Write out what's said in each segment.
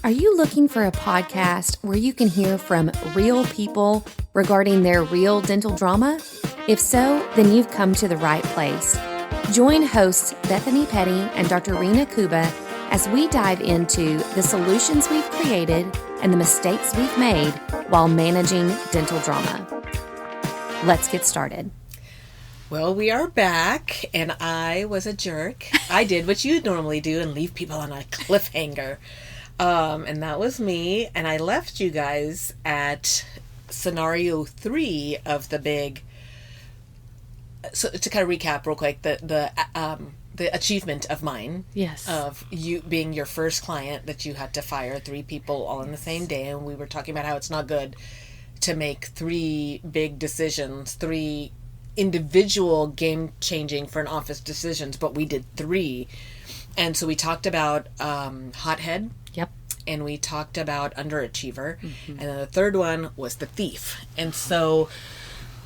Are you looking for a podcast where you can hear from real people regarding their real dental drama? If so, then you've come to the right place. Join hosts Bethany Petty and Dr. Rena Kuba as we dive into the solutions we've created and the mistakes we've made while managing dental drama. Let's get started. Well, we are back, and I was a jerk. I did what you normally do and leave people on a cliffhanger. And that was me, and I left you guys at scenario 3 of the big. So to kind of recap real quick, the achievement of mine, yes, of you being your first client that you had to fire 3 people all in the same day, and we were talking about how it's not good to make 3 big decisions, 3 individual game-changing for an office decisions, but we did 3. And so we talked about hothead. Yep. And we talked about underachiever. Mm-hmm. And then the third one was the thief. And so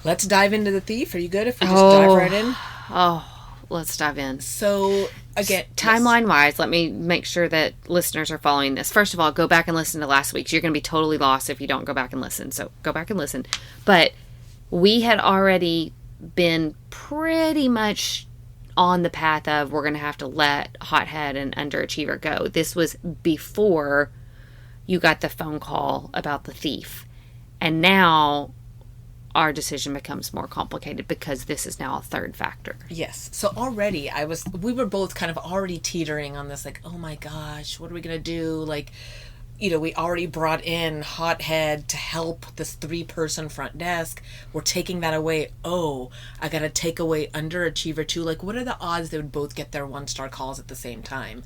let's dive into the thief. Are you good if we just dive right in? Let's dive in. So, again, timeline-wise, let me make sure that listeners are following this. First of all, go back and listen to last week's. You're going to be totally lost if you don't go back and listen. So go back and listen. But we had already been pretty much on the path of we're going to have to let hothead and underachiever go. This was before you got the phone call about the thief. And now our decision becomes more complicated because this is now a third factor. Yes. So already we were both kind of already teetering on this, like, oh my gosh, what are we going to do? Like, you know, we already brought in hothead to help this 3-person front desk. We're taking that away. Oh, I got to take away underachiever too. Like, what are the odds they would both get their 1-star calls at the same time?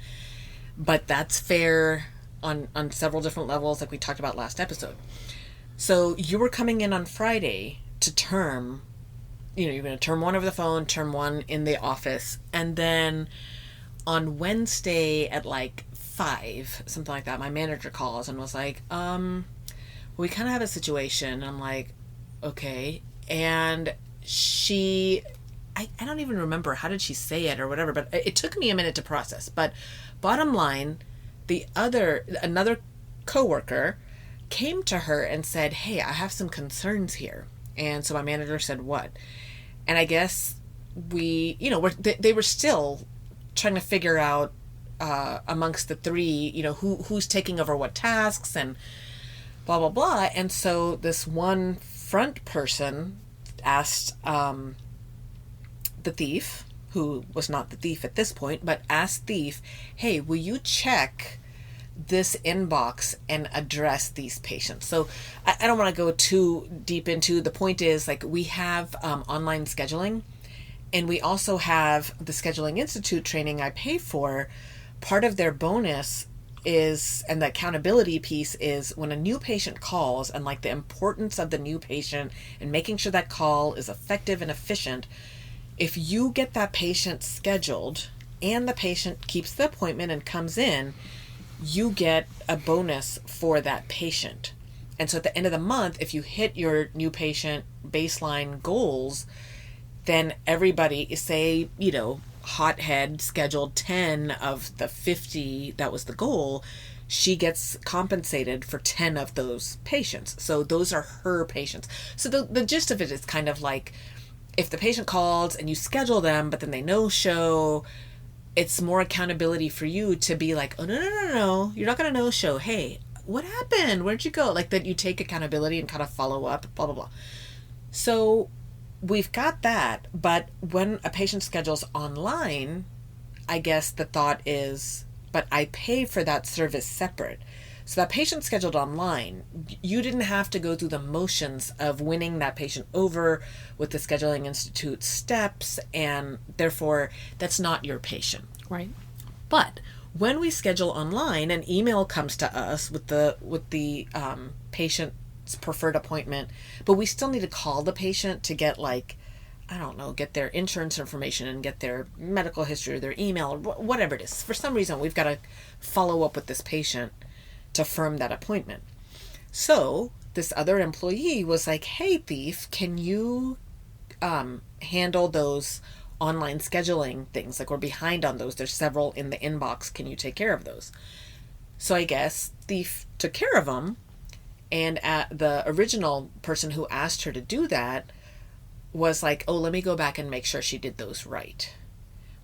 But that's fair on several different levels, like we talked about last episode. So you were coming in on Friday to term, you're going to term 1 over the phone, term 1 in the office. And then on Wednesday at like 5, something like that, my manager calls and was like, we kind of have a situation. I'm like, okay. And I don't even remember, how did she say it or whatever, but it took me a minute to process. But bottom line, another coworker came to her and said, hey, I have some concerns here. And so my manager said, what? And I guess they were still trying to figure out amongst the 3, who's taking over what tasks and blah, blah, blah. And so this one front person asked the thief, who was not the thief at this point, but asked thief, hey, will you check this inbox and address these patients? So I don't want to go too deep into. The point is, like, we have online scheduling, and we also have the Scheduling Institute training I pay for. Part of their bonus is, and the accountability piece is, when a new patient calls, and like the importance of the new patient and making sure that call is effective and efficient. If you get that patient scheduled and the patient keeps the appointment and comes in, you get a bonus for that patient. And so at the end of the month, if you hit your new patient baseline goals, then everybody, say, hothead scheduled 10 of the 50, that was the goal, she gets compensated for 10 of those patients. So those are her patients. So the gist of it is kind of like, if the patient calls and you schedule them, but then they no-show, it's more accountability for you to be like, oh, no, you're not going to no-show. Hey, what happened? Where'd you go? Like, that you take accountability and kind of follow up, blah, blah, blah. So we've got that, but when a patient schedules online, I guess the thought is, but I pay for that service separate. So that patient scheduled online, you didn't have to go through the motions of winning that patient over with the Scheduling Institute steps, and therefore that's not your patient. Right. But when we schedule online, an email comes to us with the patient's preferred appointment, but we still need to call the patient to get, like, I don't know, get their insurance information and get their medical history or their email or whatever it is. For some reason, we've got to follow up with this patient to firm that appointment. So this other employee was like, hey, thief, can you handle those online scheduling things. Like, we're behind on those. There's several in the inbox. Can you take care of those? So I guess thief took care of him, and the original person who asked her to do that was like, oh, let me go back and make sure she did those right.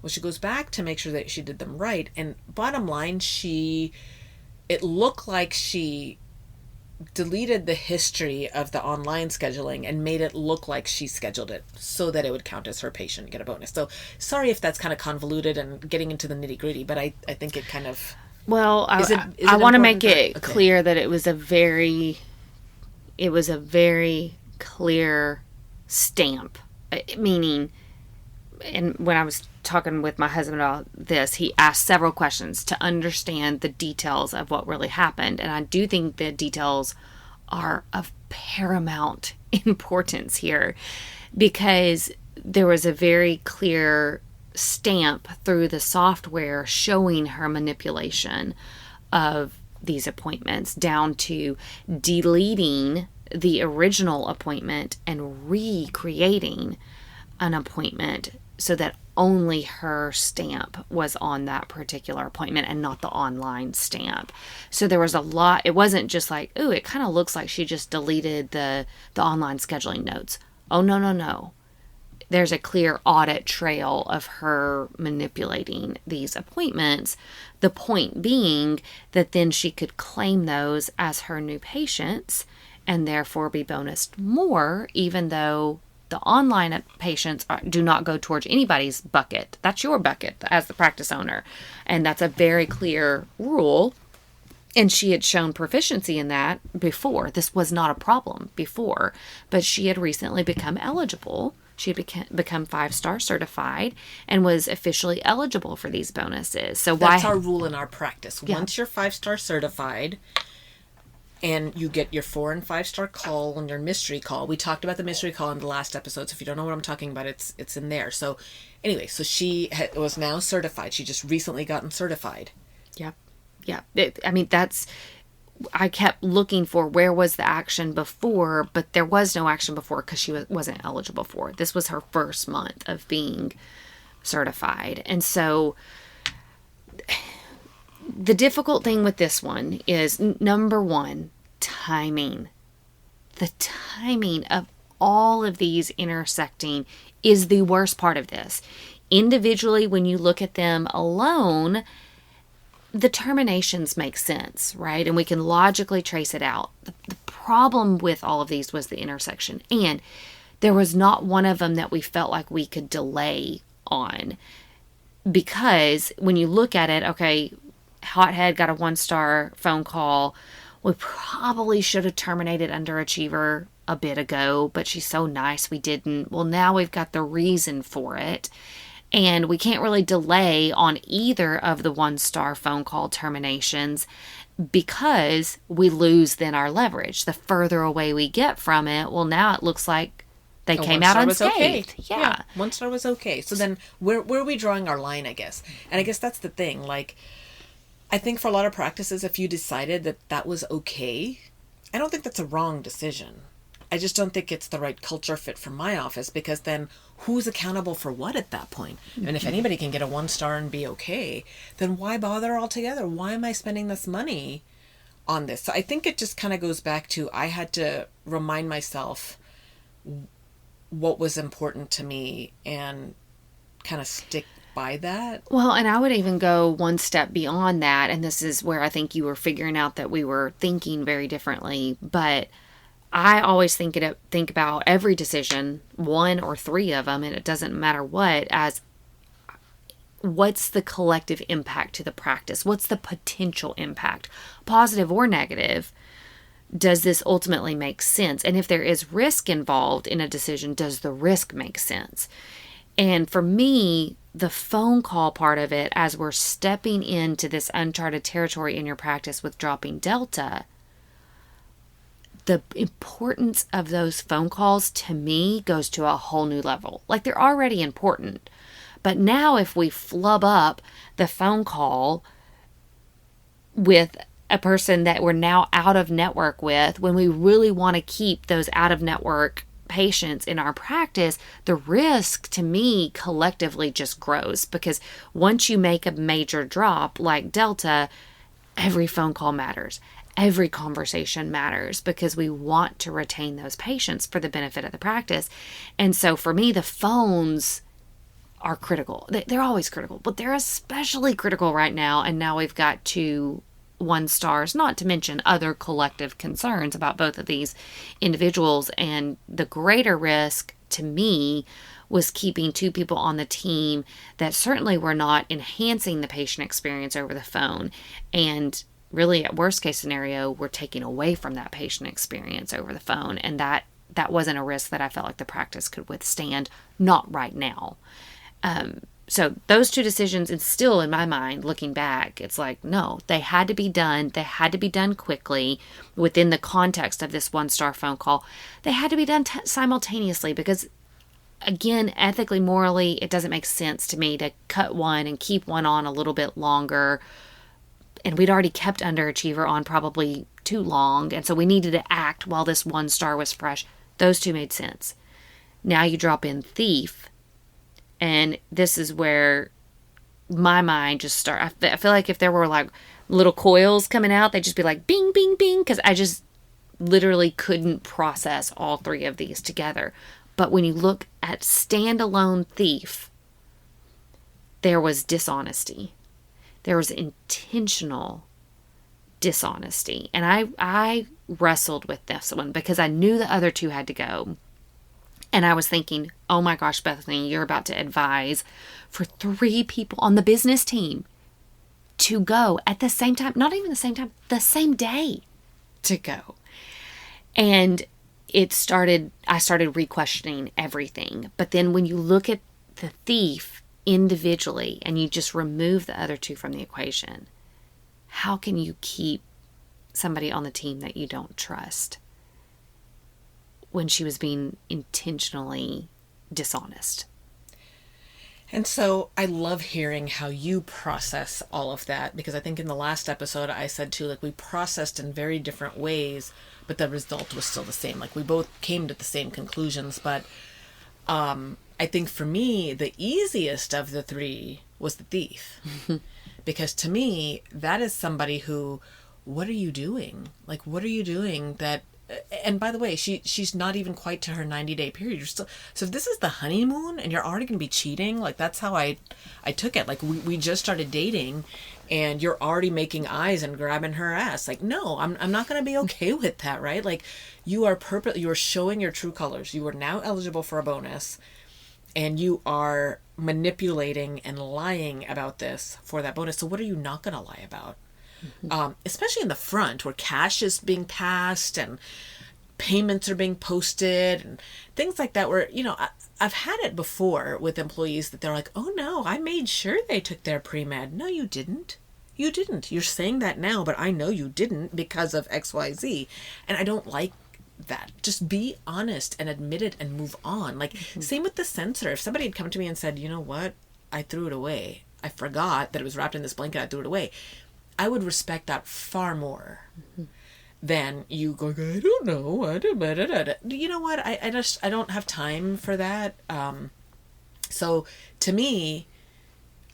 Well, she goes back to make sure that she did them right, and bottom line, it looked like she deleted the history of the online scheduling and made it look like she scheduled it so that it would count as her patient and get a bonus. So sorry if that's kind of convoluted and getting into the nitty gritty, but I think it kind of... Well, I want to make it clear that it was a very clear stamp, meaning, and when I was talking with my husband about this, he asked several questions to understand the details of what really happened. And I do think the details are of paramount importance here, because there was a very clear stamp through the software showing her manipulation of these appointments, down to deleting the original appointment and recreating an appointment so that only her stamp was on that particular appointment and not the online stamp. So there was a lot. It wasn't just like, ooh, it kind of looks like she just deleted the online scheduling notes. Oh, no. There's a clear audit trail of her manipulating these appointments. The point being that then she could claim those as her new patients and therefore be bonused more, even though the online patients do not go towards anybody's bucket. That's your bucket as the practice owner. And that's a very clear rule. And she had shown proficiency in that before. This was not a problem before. But she had recently become eligible. She had become 5-star certified and was officially eligible for these bonuses. So that's our rule in our practice. Yeah. Once you're 5-star certified, and you get your 4 and 5-star call and your mystery call. We talked about the mystery call in the last episode, so if you don't know what I'm talking about, it's in there. So anyway, so she was now certified. She just recently gotten certified. Yeah. I kept looking for where was the action before, but there was no action before because she wasn't eligible for it. This was her first month of being certified. And so the difficult thing with this one is, number one, timing. The timing of all of these intersecting is the worst part of this. Individually, when you look at them alone, the terminations make sense, right? And we can logically trace it out. The problem with all of these was the intersection. And there was not one of them that we felt like we could delay on. Because when you look at it, okay, Hothead got a 1-star phone call. We probably should have terminated Underachiever a bit ago, but she's so nice we didn't. Well, now we've got the reason for it. And we can't really delay on either of the 1-star phone call terminations because we lose then our leverage. The further away we get from it, well, now it looks like they came out unscathed. Okay. Yeah. 1-star was okay. So then where are we drawing our line, I guess? And I guess that's the thing. Like, I think for a lot of practices, if you decided that was okay, I don't think that's a wrong decision. I just don't think it's the right culture fit for my office, because then who's accountable for what at that point? And if anybody can get a 1-star and be okay, then why bother altogether? Why am I spending this money on this? So I think it just kind of goes back to, I had to remind myself what was important to me and kind of stick by that. Well, and I would even go one step beyond that, and this is where I think you were figuring out that we were thinking very differently, but I always think about every decision, 1 or 3 of them, and it doesn't matter what, as what's the collective impact to the practice? What's the potential impact, positive or negative? Does this ultimately make sense? And if there is risk involved in a decision, does the risk make sense? And for me, the phone call part of it, as we're stepping into this uncharted territory in your practice with dropping Delta, the importance of those phone calls to me goes to a whole new level. Like, they're already important, but now if we flub up the phone call with a person that we're now out of network with, when we really want to keep those out of network patients in our practice, the risk to me collectively just grows, because once you make a major drop like Delta, every phone call matters. Every conversation matters because we want to retain those patients for the benefit of the practice. And so for me, the phones are critical. They're always critical, but they're especially critical right now. And now we've got 2 1-stars, not to mention other collective concerns about both of these individuals. And the greater risk to me was keeping 2 people on the team that certainly were not enhancing the patient experience over the phone. And really, at worst case scenario, we're taking away from that patient experience over the phone. And that wasn't a risk that I felt like the practice could withstand, not right now. So those 2 decisions, and still in my mind, looking back, it's like, no, they had to be done. They had to be done quickly within the context of this 1-star phone call. They had to be done simultaneously because, again, ethically, morally, it doesn't make sense to me to cut one and keep one on a little bit longer. And we'd already kept underachiever on probably too long. And so we needed to act while this 1-star was fresh. Those 2 made sense. Now you drop in thief. And this is where my mind just starts. I feel like if there were like little coils coming out, they'd just be like bing, bing, bing. Because I just literally couldn't process all 3 of these together. But when you look at standalone thief, there was dishonesty. There was intentional dishonesty. And I wrestled with this one because I knew the other 2 had to go. And I was thinking, oh my gosh, Bethany, you're about to advise for 3 people on the business team to go at the same time, not even the same time, the same day to go. And I started re-questioning everything. But then when you look at the thief individually and you just remove the other 2 from the equation, how can you keep somebody on the team that you don't trust when she was being intentionally dishonest? And so I love hearing how you process all of that, because I think in the last episode I said too, like, we processed in very different ways, but the result was still the same. Like, we both came to the same conclusions, but I think for me, the easiest of the 3 was the thief. Because to me, that is somebody who, what are you doing? Like, what are you doing that, and by the way, she's not even quite to her 90-day period. You're still, so if this is the honeymoon and you're already going to be cheating, like, that's how I took it. Like, we just started dating and you're already making eyes and grabbing her ass. Like, no, I'm not going to be okay with that, right? Like, you're showing your true colors. You are now eligible for a bonus and you are manipulating and lying about this for that bonus. So what are you not going to lie about? Especially in the front where cash is being passed and payments are being posted and things like that, where, I've had it before with employees that they're like, oh no, I made sure they took their pre-med. No, you didn't. You didn't. You're saying that now, but I know you didn't because of XYZ. And I don't like that. Just be honest and admit it and move on. Like, same with the sensor. If somebody had come to me and said, you know what, I threw it away. I forgot that it was wrapped in this blanket. I threw it away. I would respect that far more than you going, I don't know. You know what? I don't have time for that. So to me,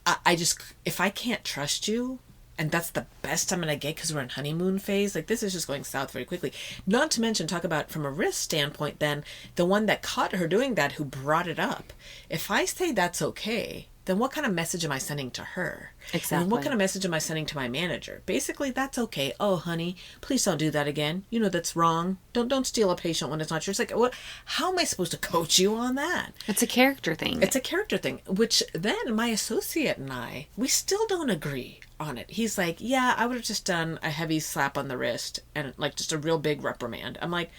I just, if I can't trust you, and that's the best I'm going to get because we're in honeymoon phase, like, this is just going south very quickly. Not to mention, talk about from a risk standpoint, then the one that caught her doing that, who brought it up. If I say that's okay, then what kind of message am I sending to her? Exactly. And what kind of message am I sending to my manager? Basically, that's okay. Oh, honey, please don't do that again. You know that's wrong. Don't steal a patient when it's not yours. Like, what? How am I supposed to coach you on that? It's a character thing. It's a character thing, which then my associate and I, we still don't agree on it. He's like, yeah, I would have just done a heavy slap on the wrist and like just a real big reprimand. I'm like,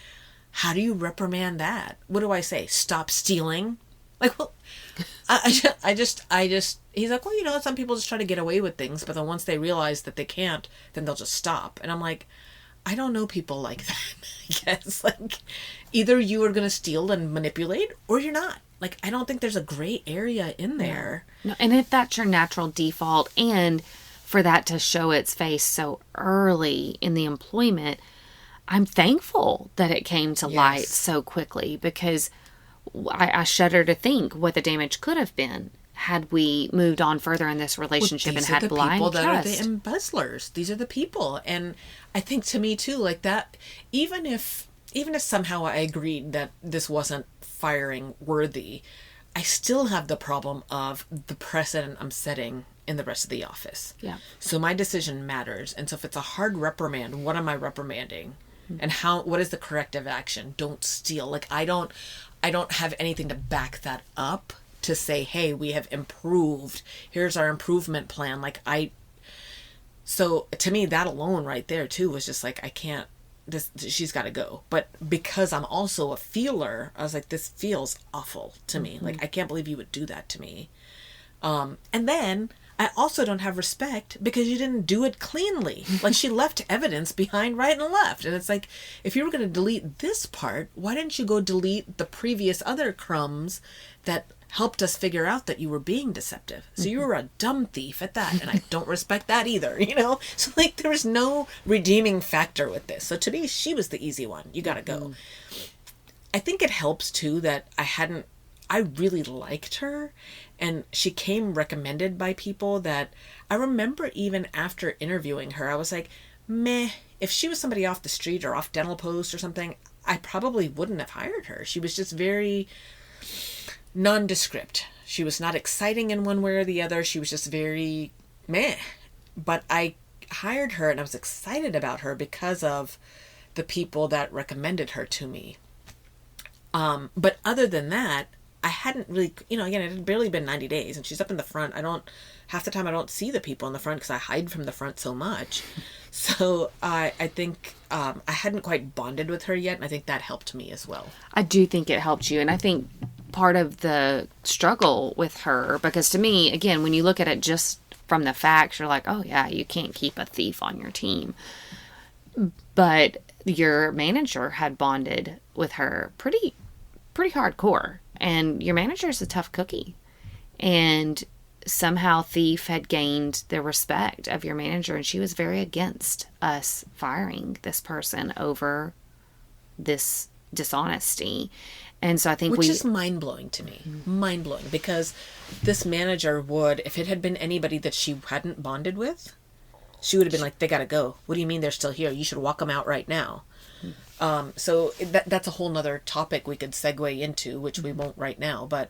how do you reprimand that? What do I say? Stop stealing? Like, well, I just, he's like, well, some people just try to get away with things, but then once they realize that they can't, then they'll just stop. And I'm like, I don't know people like that. I guess, like, either you are going to steal and manipulate or you're not. Like, I don't think there's a gray area in there. No, and if that's your natural default, and for that to show its face so early in the employment, I'm thankful that it came to light so quickly, because I shudder to think what the damage could have been. had we moved on further in this relationship and had blind people that trust. are the embezzlers. These are the people. And I think to me too, like that, even if somehow I agreed that this wasn't firing worthy, I still have the problem of the precedent I'm setting in the rest of the office. Yeah. So my decision matters. And so if it's a hard reprimand, what am I reprimanding? And what is the corrective action? Don't steal. Like I don't have anything to back that up to say, hey, we have improved. Here's our improvement plan. So to me, that alone right there too was just like, I can't, she's got to go. But because I'm also a feeler, I was like, this feels awful to me. Like, I can't believe you would do that to me. And then I also don't have respect because you didn't do it cleanly. Like, she left evidence behind right and left. And it's like, if you were going to delete this part, why didn't you go delete the previous other crumbs that helped us figure out that you were being deceptive? So you were a dumb thief at that, and I don't respect that either, you know? So, like, there was no redeeming factor with this. So to me, she was the easy one. You gotta go. I think it helps, too, that I really liked her, and she came recommended by people that I remember even after interviewing her, I was like, meh, if she was somebody off the street or off Dental Post or something, I probably wouldn't have hired her. She was just very nondescript. She was not exciting in one way or the other. She was just very meh. But I hired her and I was excited about her because of the people that recommended her to me. But other than that, I hadn't really, again, it had barely been 90 days and she's up in the front. Half the time I don't see the people in the front because I hide from the front so much. So I think I hadn't quite bonded with her yet. And I think that helped me as well. I do think it helped you. And I think part of the struggle with her, because to me, again, when you look at it just from the facts, you're like, oh yeah, you can't keep a thief on your team. But your manager had bonded with her pretty hardcore. And your manager is a tough cookie. And somehow Thief had gained the respect of your manager, and she was very against us firing this person over this dishonesty. And so I think Which is mind-blowing to me. Mind-blowing. Because this manager would, if it had been anybody that she hadn't bonded with, she would have been like, they gotta go. What do you mean they're still here? You should walk them out right now. So that's a whole nother topic we could segue into, which we won't right now. But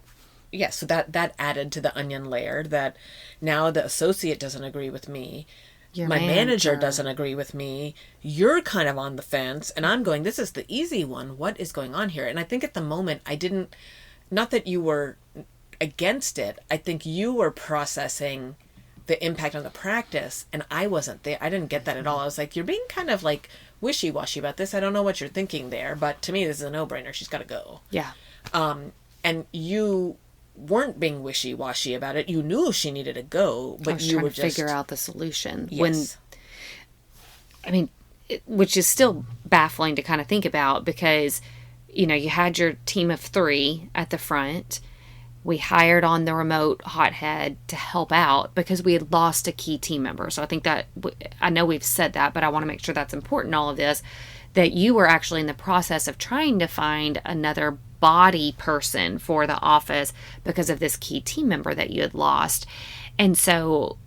yeah, so that added to the onion layer that now the associate doesn't agree with me. My manager doesn't agree with me. You're kind of on the fence. And I'm going, this is the easy one. What is going on here? And I think at the moment not that you were against it. I think you were processing the impact on the practice. And I wasn't there. I didn't get that at all. I was like, you're being kind of like wishy-washy about this. I don't know what you're thinking there. But to me, this is a no-brainer. She's got to go. Yeah. And you weren't being wishy-washy about it. You knew she needed to go, but you were just trying to figure out the solution. Yes. Which is still baffling to kind of think about because, you had your team of 3 at the front. We hired on the remote hothead to help out because we had lost a key team member. So I think that, I know we've said that, but I want to make sure that's important in all of this, that you were actually in the process of trying to find another body person for the office because of this key team member that you had lost. And so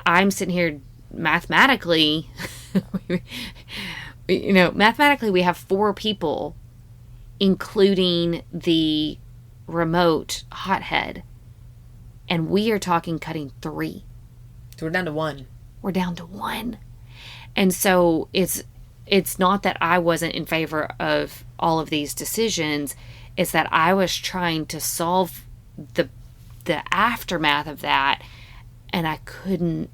I'm sitting here mathematically, mathematically we have 4 people, including the remote hothead, and we are talking cutting 3. So we're down to 1. We're down to 1. And so it's not that I wasn't in favor of all of these decisions. It's that I was trying to solve the aftermath of that, and I couldn't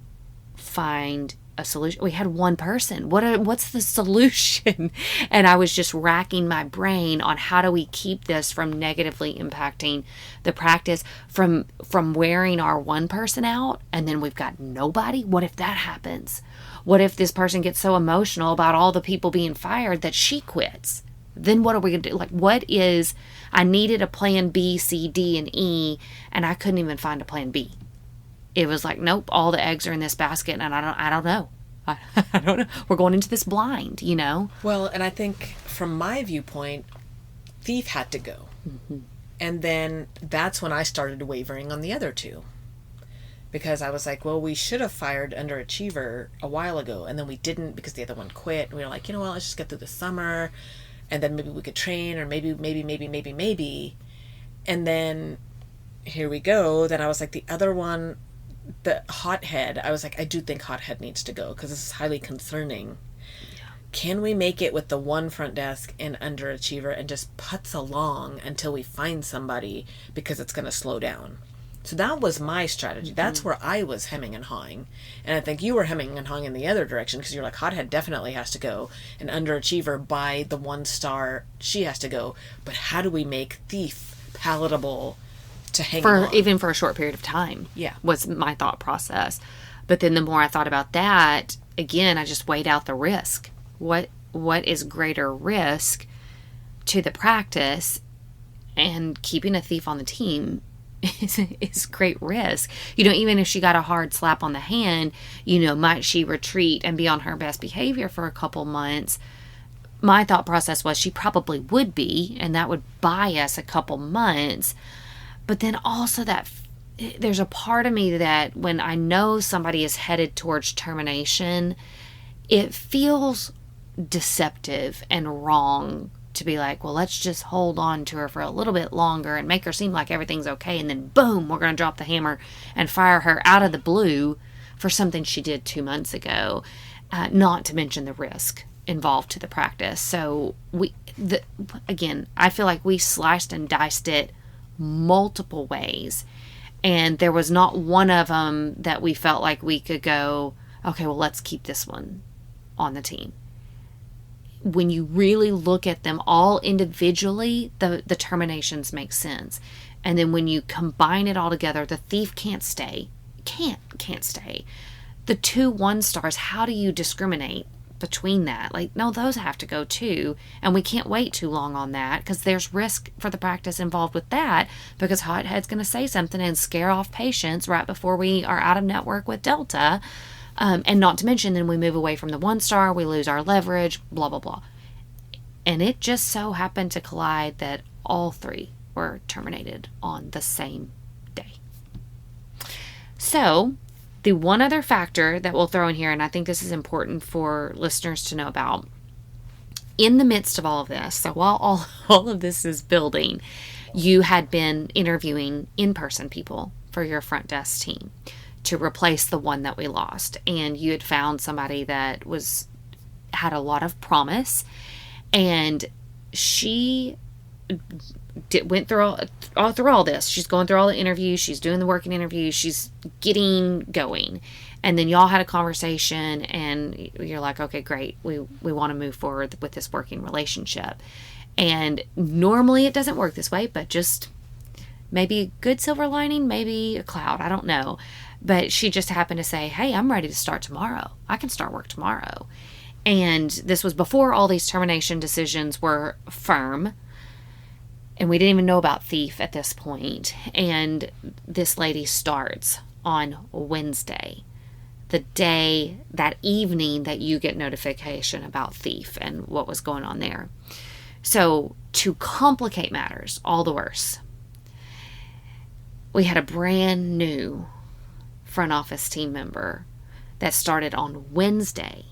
find a solution. We had 1 person. What's the solution? And I was just racking my brain on how do we keep this from negatively impacting the practice, from wearing our 1 person out, and then we've got nobody. What if that happens? What if this person gets so emotional about all the people being fired that she quits? Then what are we going to do? Like, I needed a plan B, C, D, and E, and I couldn't even find a plan B. It was like, nope, all the eggs are in this basket, and I don't know. I don't know. We're going into this blind, Well, and I think from my viewpoint, Thief had to go. Mm-hmm. And then that's when I started wavering on the other two. Because I was like, well, we should have fired underachiever a while ago. And then we didn't because the other one quit. And we were like, you know what, let's just get through the summer. And then maybe we could train, or maybe. And then here we go. Then I was like, the other one, the hothead, I was like, I do think hothead needs to go because this is highly concerning. Can we make it with the one front desk and underachiever and just putz along until we find somebody, because it's going to slow down? So that was my strategy. Mm-hmm. That's where I was hemming and hawing. And I think you were hemming and hawing in the other direction, because you're like, hothead definitely has to go. And underachiever, by the 1 star, she has to go. But how do we make thief palatable to hang on? Even for a short period of time. Yeah. Was my thought process. But then the more I thought about that, again, I just weighed out the risk. What is greater risk to the practice? And keeping a thief on the team is great risk. Even if she got a hard slap on the hand, might she retreat and be on her best behavior for a couple months? My thought process was she probably would be, and that would buy us a couple months. But then also there's a part of me that when I know somebody is headed towards termination, it feels deceptive and wrong to be like, well, let's just hold on to her for a little bit longer and make her seem like everything's okay, and then boom, we're going to drop the hammer and fire her out of the blue for something she did 2 months ago, not to mention the risk involved to the practice. So again, I feel like we sliced and diced it multiple ways, and there was not one of them that we felt like we could go, okay, well, let's keep this one on the team. When you really look at them all individually, the terminations make sense. And then when you combine it all together, the thief can't stay. Can't stay. The 2 1 stars, how do you discriminate between that? Like, no, those have to go too. And we can't wait too long on that, because there's risk for the practice involved with that, because hothead's going to say something and scare off patients right before we are out of network with Delta. And not to mention, then we move away from the 1 star, we lose our leverage, blah, blah, blah. And it just so happened to collide that all 3 were terminated on the same day. So, the one other factor that we'll throw in here, and I think this is important for listeners to know about, in the midst of all of this, so while all of this is building, you had been interviewing in-person people for your front desk team to replace the one that we lost. And you had found somebody that had a lot of promise, and she went through all this. She's going through all the interviews. She's doing the working interviews. She's getting going. And then y'all had a conversation, and you're like, okay, great. We want to move forward with this working relationship. And normally it doesn't work this way, but just maybe a good silver lining, maybe a cloud. I don't know. But she just happened to say, hey, I'm ready to start tomorrow. I can start work tomorrow. And this was before all these termination decisions were firm. And we didn't even know about thief at this point. And this lady starts on Wednesday, the day, that evening that you get notification about thief and what was going on there. So to complicate matters all the worse, we had a brand new front office team member that started on Wednesday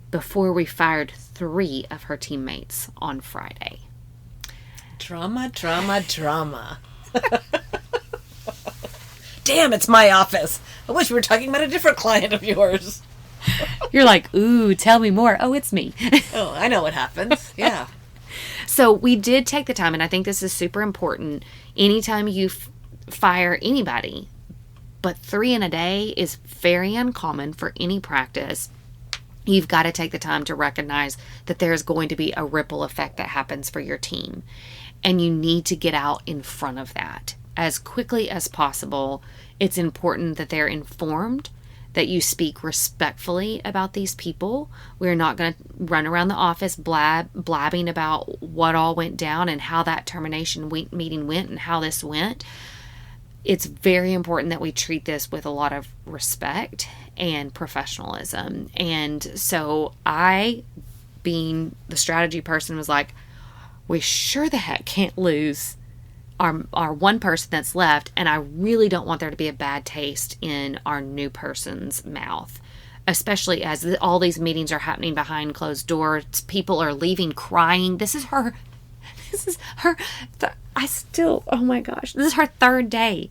before we fired 3 of her teammates on Friday. Drama. Damn, it's my office. I wish we were talking about a different client of yours. You're like, ooh, tell me more. Oh, it's me. Oh, I know what happens. Yeah. So we did take the time, and I think this is super important. Anytime you fire anybody, but 3 in a day is very uncommon for any practice. You've got to take the time to recognize that there's going to be a ripple effect that happens for your team. And you need to get out in front of that as quickly as possible. It's important that they're informed, that you speak respectfully about these people. We're not going to run around the office blabbing about what all went down and how that termination meeting went and how this went. It's very important that we treat this with a lot of respect and professionalism. And so I, being the strategy person, was like, we sure the heck can't lose our one person that's left, and I really don't want there to be a bad taste in our new person's mouth, especially as all these meetings are happening behind closed doors. People are leaving crying. This is her. Oh my gosh, this is her third day.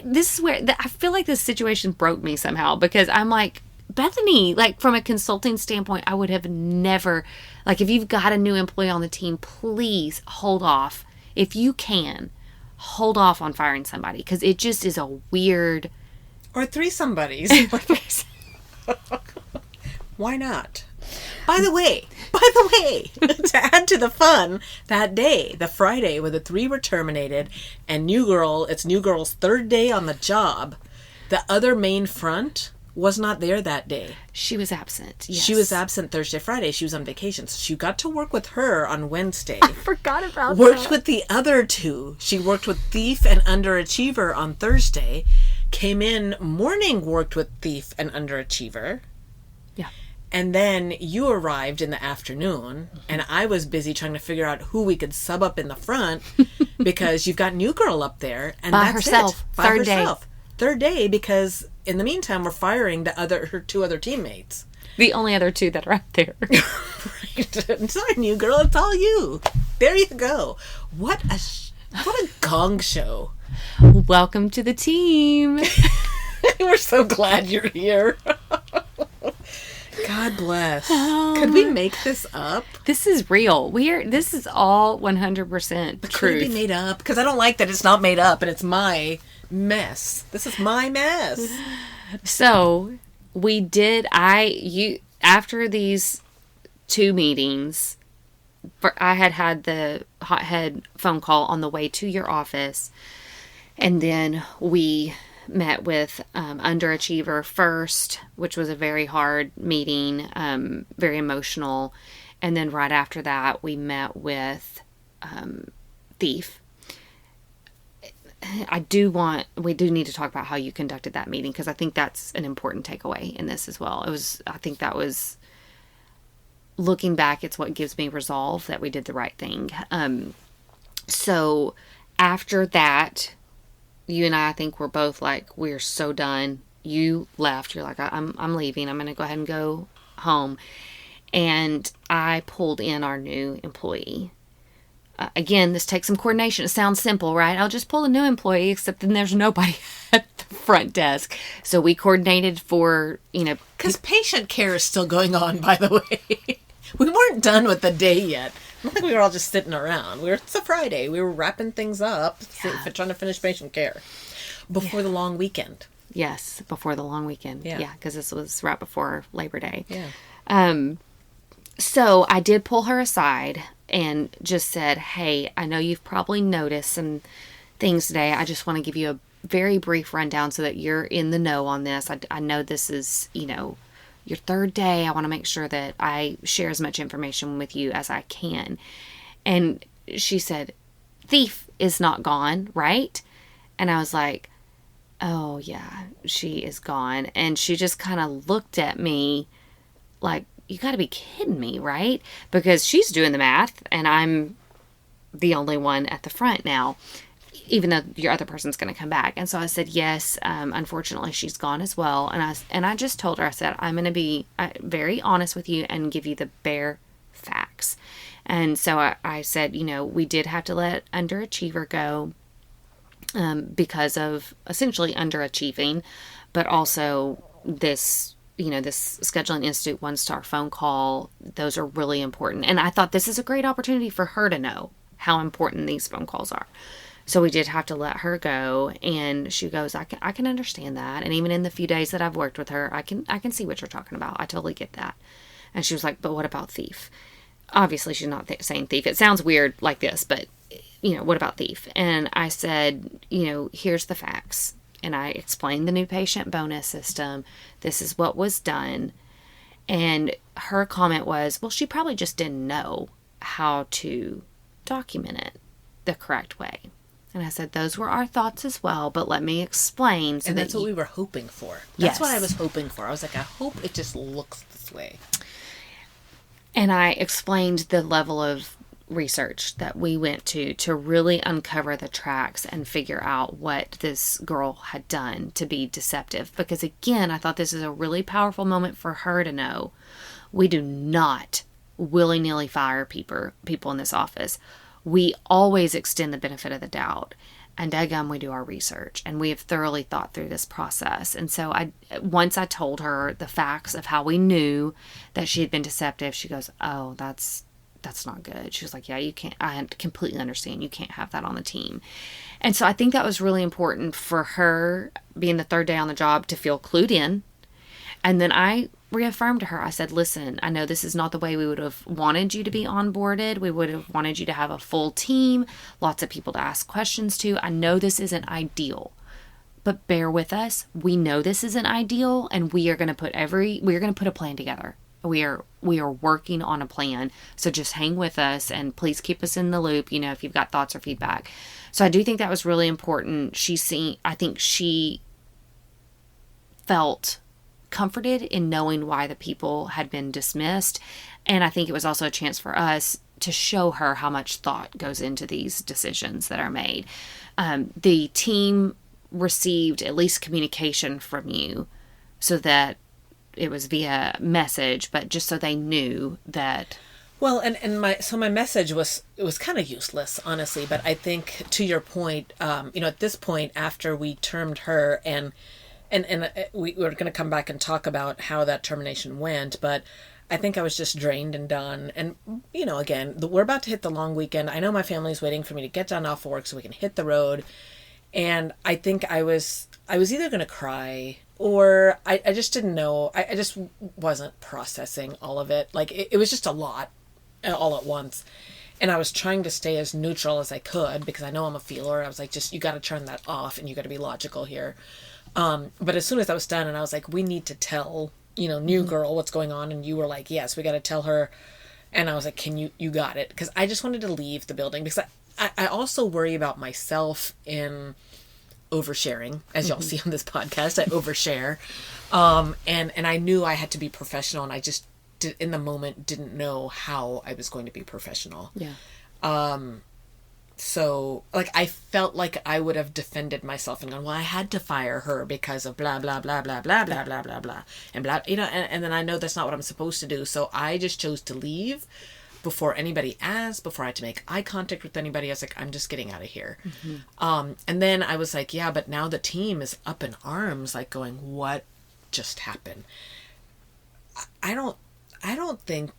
This is where I feel like this situation broke me somehow, because I'm like, Bethany, like from a consulting standpoint, I would have never, like, if you've got a new employee on the team, please hold off. If you can, hold off on firing somebody, because it just is a weird. Or three somebodies. Why not? By the way, to add to the fun, that day, the Friday where the three were terminated, and it's New Girl's third day on the job, the other main front was not there that day. She was absent. Yes. She was absent Thursday, Friday. She was on vacation. So she got to work with her on Wednesday. I forgot about Worked with the other two. She worked with Thief and Underachiever on Thursday. Came in morning, worked with Thief and Underachiever. Yeah. And then you arrived in the afternoon, and I was busy trying to figure out who we could sub up in the front, because you've got New Girl up there, and by that's herself. it. By herself. Third day, because in the meantime, we're firing her two other teammates. The only other two that are out there. Right. Sorry, New Girl, it's all you. There you go. What a gong show. Welcome to the team. We're so glad you're here. God bless. Could we make this up? This is real. This is all 100% But truth. Could it be made up? Because I don't like that it's not made up and it's my mess. This is my mess. So after these two meetings, I had the hothead phone call on the way to your office, and then we met with Underachiever first, which was a very hard meeting, very emotional. And then right after that, we met with Thief. We do need to talk about how you conducted that meeting, because I think that's an important takeaway in this as well. I think that was, looking back, it's what gives me resolve that we did the right thing. So after that, you and I think we're both like, we're so done. You left. You're like, I'm leaving. I'm going to go ahead and go home. And I pulled in our new employee. Again, this takes some coordination. It sounds simple, right? I'll just pull a new employee, except then there's nobody at the front desk. So we coordinated for, Because patient care is still going on, by the way. We weren't done with the day yet. I think we were all just sitting around. It's a Friday. We were wrapping things up, trying to finish patient care before the long weekend. Yes, before the long weekend. Yeah, because this was right before Labor Day. Yeah. So I did pull her aside and just said, hey, I know you've probably noticed some things today. I just want to give you a very brief rundown so that you're in the know on this. I know this is, your third day. I want to make sure that I share as much information with you as I can. And she said, Thief is not gone, right? And I was like, oh yeah, she is gone. And she just kind of looked at me like, you got to be kidding me, right? Because she's doing the math and I'm the only one at the front now, even though your other person's going to come back. And so I said, yes, unfortunately she's gone as well. And I just told her, I said, I'm going to be very honest with you and give you the bare facts. And so I said, we did have to let Underachiever go because of essentially underachieving, but also this Scheduling Institute 1-star phone call. Those are really important. And I thought this is a great opportunity for her to know how important these phone calls are. So we did have to let her go, and she goes, I can understand that. And even in the few days that I've worked with her, I can see what you're talking about. I totally get that. And she was like, but what about Thief? Obviously she's not saying Thief. It sounds weird like this, but what about Thief? And I said, here's the facts. And I explained the new patient bonus system. This is what was done. And her comment was, well, she probably just didn't know how to document it the correct way. And I said, those were our thoughts as well, but let me explain. And that's what we were hoping for. That's what I was hoping for. I was like, I hope it just looks this way. And I explained the level of research that we went to really uncover the tracks and figure out what this girl had done to be deceptive. Because again, I thought this is a really powerful moment for her to know we do not willy-nilly fire people in this office. We always extend the benefit of the doubt. And daggum, we do our research, and we have thoroughly thought through this process. And so once I told her the facts of how we knew that she had been deceptive, she goes, "Oh, that's not good." She was like, "Yeah, you can't, I completely understand. You can't have that on the team." And so I think that was really important for her, being the third day on the job, to feel clued in. And then I reaffirmed to her, I said, "Listen, I know this is not the way we would have wanted you to be onboarded. We would have wanted you to have a full team, lots of people to ask questions to. I know this isn't ideal, but bear with us. We know this isn't ideal, and we are going to put a plan together. We are working on a plan. So just hang with us, and please keep us in the loop, if you've got thoughts or feedback." So I do think that was really important. I think she felt comforted in knowing why the people had been dismissed. And I think it was also a chance for us to show her how much thought goes into these decisions that are made. The team received at least communication from you, so that it was via message, but just so they knew that. Well, and my message was kind of useless, honestly. But I think, to your point, at this point, after we termed her, and we're going to come back and talk about how that termination went, but I think I was just drained and done. And, again, we're about to hit the long weekend. I know my family's waiting for me to get done off work so we can hit the road. And I think I was either going to cry, or I just didn't know. I just wasn't processing all of it. Like, it was just a lot all at once. And I was trying to stay as neutral as I could, because I know I'm a feeler. I was like, you got to turn that off, and you got to be logical here. But as soon as I was done, and I was like, we need to tell, new girl what's going on. And you were like, yes, we got to tell her. And I was like, you got it. Because I just wanted to leave the building, because I also worry about myself in oversharing. As y'all see on this podcast, I overshare. And I knew I had to be professional, and I just in the moment didn't know how I was going to be professional. Yeah. So, I felt like I would have defended myself and gone, well, I had to fire her because of blah, blah, blah, blah, blah, blah, blah, blah, blah, and blah, and then I know that's not what I'm supposed to do. So I just chose to leave before anybody asked, before I had to make eye contact with anybody. I was like, I'm just getting out of here. And then I was like, yeah, but now the team is up in arms, like going, what just happened? I don't think,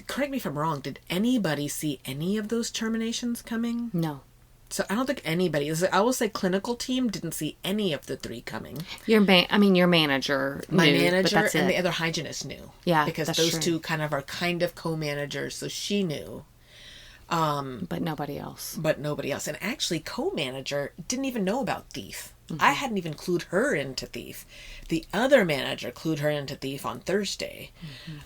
correct me if I'm wrong, did anybody see any of those terminations coming? No. So I don't think anybody, I will say clinical team didn't see any of the three coming. Your manager knew, my manager, but that's and it. the other hygienist knew. Yeah, because that's those true. two kind of are co-managers, so she knew. But nobody else. And actually, co-manager didn't even know about Thief. I hadn't even clued her into Thief. The other manager clued her into Thief on Thursday.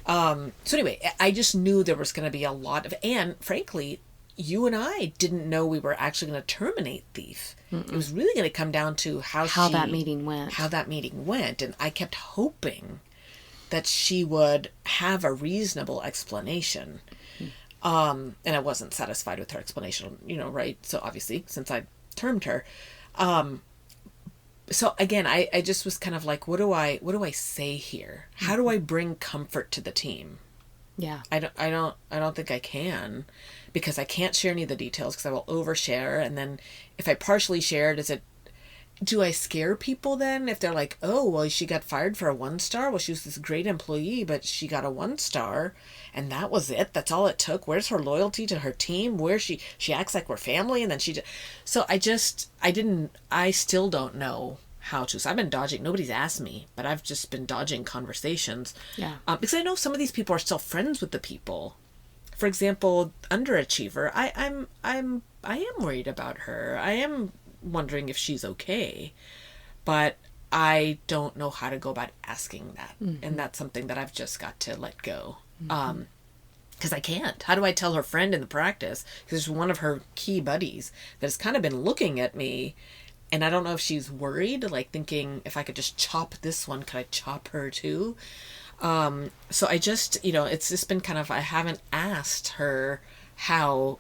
So anyway, I just knew there was going to be a lot of, and frankly, you and I didn't know we were actually going to terminate Thief. It was really going to come down to how that meeting went. And I kept hoping that she would have a reasonable explanation. And I wasn't satisfied with her explanation, right? So obviously, since I termed her, so again, I just was kind of like, what do I say here? How do I bring comfort to the team? Yeah. I don't think I can, because I can't share any of the details, because I will overshare. And then if I partially share, do I scare people then? If they're like, oh, well, she got fired for a 1-star. Well, she was this great employee, but she got a 1-star, and that was it. That's all it took. Where's her loyalty to her team? Where she acts like we're family, and then so I still don't know how to. So I've been dodging. Nobody's asked me, but I've just been dodging conversations. Yeah. Because I know some of these people are still friends with the people. For example, underachiever. I am worried about her. I am wondering if she's okay, but I don't know how to go about asking that. And that's something that I've just got to let go. Because I can't. How do I tell her friend in the practice? Because there's one of her key buddies that has kind of been looking at me, and I don't know if she's worried, like thinking, if I could just chop this one, could I chop her too? So I just, it's just been kind of, I haven't asked her how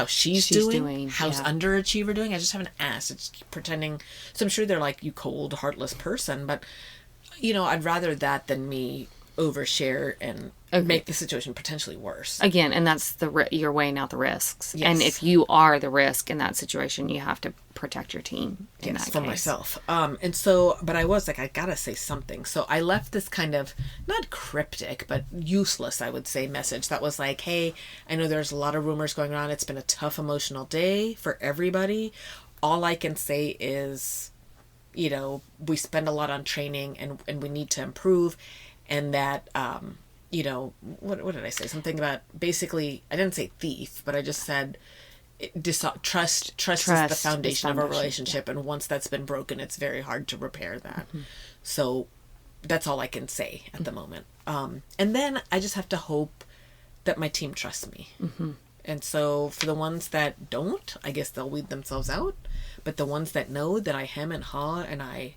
she's doing, how's underachiever doing. I just haven't asked. It's pretending. So I'm sure they're like, you cold, heartless person. But, I'd rather that than me overshare and make the situation potentially worse. Again, and that's you're weighing out the risks. Yes. And if you are the risk in that situation, you have to protect your team in that for case. myself. And so, but I was like, I gotta say something. So I left this kind of, not cryptic, but useless, I would say, message that was like, hey, I know there's a lot of rumors going on. It's been a tough emotional day for everybody. All I can say is, we spend a lot on training and we need to improve. And that, what did I say? Something about, basically, I didn't say thief, but I just said trust is the foundation of a relationship. Yeah. And once that's been broken, it's very hard to repair that. Mm-hmm. So that's all I can say at the moment. And then I just have to hope that my team trusts me. Mm-hmm. And so for the ones that don't, I guess they'll weed themselves out. But the ones that know that I hem and haw and I,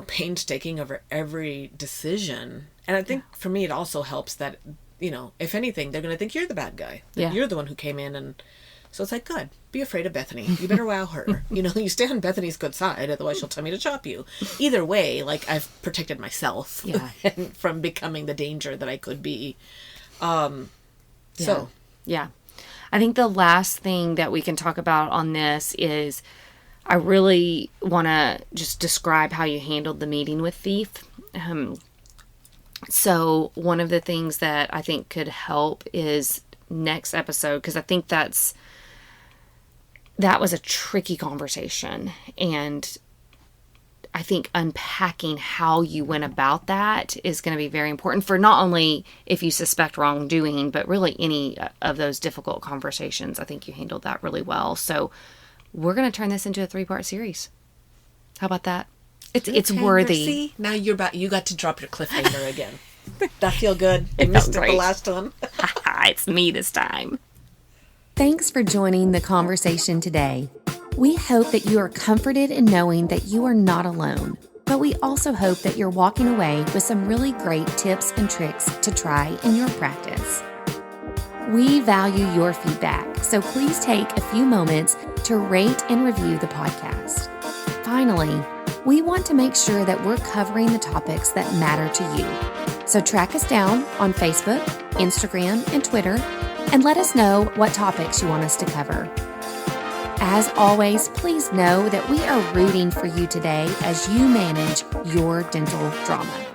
painstaking over every decision. And I think for me, it also helps that, if anything, they're going to think you're the bad guy. Yeah. You're the one who came in. And so it's like, good, be afraid of Bethany. You better wow her. You stay on Bethany's good side. Otherwise she'll tell me to chop you. Either way, like, I've protected myself from becoming the danger that I could be. Yeah. I think the last thing that we can talk about on this is I really want to just describe how you handled the meeting with Thief. So one of the things that I think could help is next episode, because I think that was a tricky conversation. And I think unpacking how you went about that is going to be very important for not only if you suspect wrongdoing, but really any of those difficult conversations. I think you handled that really well. So we're going to turn this into a 3-part series. How about that? It's worthy. See? Now you got to drop your cliffhanger again. That feel good? You missed it the last one. It's me this time. Thanks for joining the conversation today. We hope that you are comforted in knowing that you are not alone, but we also hope that you're walking away with some really great tips and tricks to try in your practice. We value your feedback, so please take a few moments to rate and review the podcast. Finally, we want to make sure that we're covering the topics that matter to you. So track us down on Facebook, Instagram, and Twitter, and let us know what topics you want us to cover. As always, please know that we are rooting for you today as you manage your dental drama.